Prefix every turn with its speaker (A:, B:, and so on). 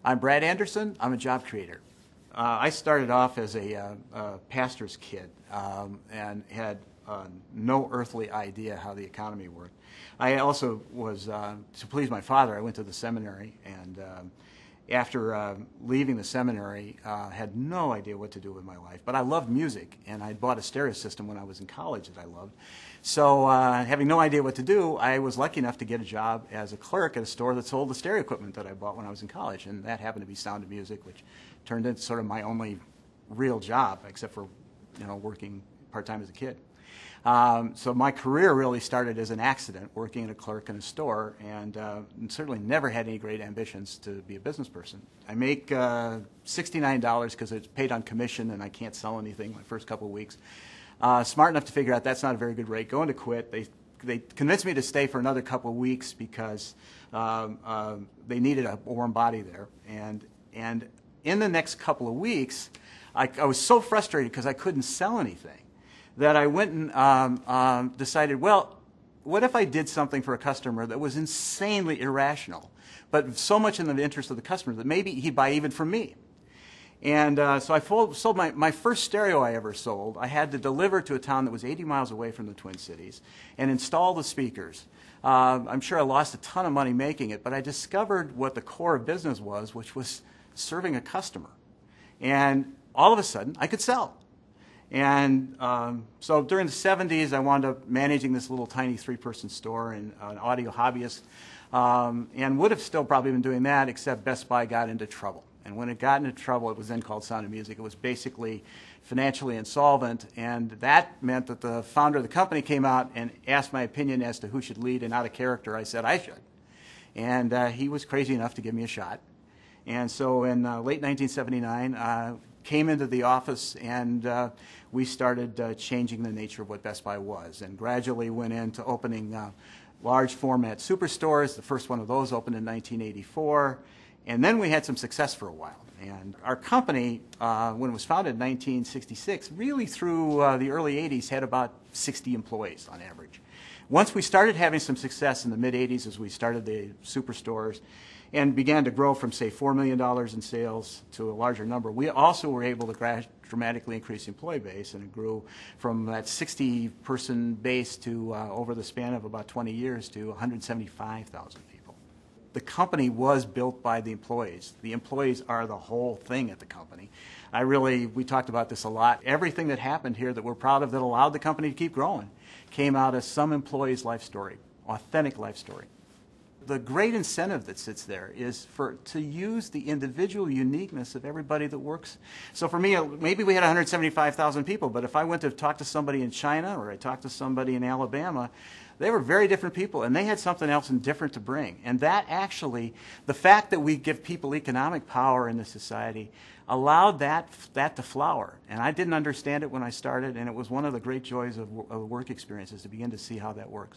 A: I'm Brad Anderson. I'm a job creator. I started off as a pastor's kid and had no earthly idea how the economy worked. I also was, to please my father, I went to the seminary, and after leaving the seminary, had no idea what to do with my life. But I loved music, and I bought a stereo system when I was in college that I loved. So having no idea what to do, I was lucky enough to get a job as a clerk at a store that sold the stereo equipment that I bought when I was in college, and that happened to be Sound of Music, which turned into sort of my only real job, except for working part-time as a kid. So my career really started as an accident, working as a clerk in a store, and certainly never had any great ambitions to be a business person. I make $69 because it's paid on commission and I can't sell anything my first couple of weeks. Smart enough to figure out that's not a very good rate, going to quit. They convinced me to stay for another couple of weeks because they needed a warm body there. And in the next couple of weeks, I was so frustrated because I couldn't sell anything that I went and decided, well, what if I did something for a customer that was insanely irrational, but so much in the interest of the customer that maybe he'd buy even from me? And so I sold my first stereo I ever sold. I had to deliver to a town that was 80 miles away from the Twin Cities and install the speakers. I'm sure I lost a ton of money making it, but I discovered what the core of business was, which was serving a customer. And all of a sudden, I could sell. And so during the 70s, I wound up managing this little tiny 3-person store and an audio hobbyist, and would have still probably been doing that, except Best Buy got into trouble. And when it got into trouble, it was then called Sound of Music. It was basically financially insolvent, and that meant that the founder of the company came out and asked my opinion as to who should lead, and out of character, I said I should. And he was crazy enough to give me a shot. And so in late 1979, came into the office, and we started changing the nature of what Best Buy was, and gradually went into opening large format superstores. The first one of those opened in 1984, and then we had some success for a while. And our company, when it was founded in 1966, really through the early 80s had about 60 employees on average. Once we started having some success in the mid-80s as we started the superstores, and began to grow from, say, $4 million in sales to a larger number, we also were able to dramatically increase the employee base, and it grew from that 60-person base to, over the span of about 20 years, to 175,000 people. The company was built by the employees. The employees are the whole thing at the company. We talked about this a lot. Everything that happened here that we're proud of that allowed the company to keep growing came out of some employee's life story, authentic life story. The great incentive that sits there is to use the individual uniqueness of everybody that works. So for me, maybe we had 175,000 people, but if I went to talk to somebody in China or I talked to somebody in Alabama, they were very different people, and they had something else and different to bring. And that actually, the fact that we give people economic power in the society allowed that to flower. And I didn't understand it when I started, and it was one of the great joys of work experiences to begin to see how that works.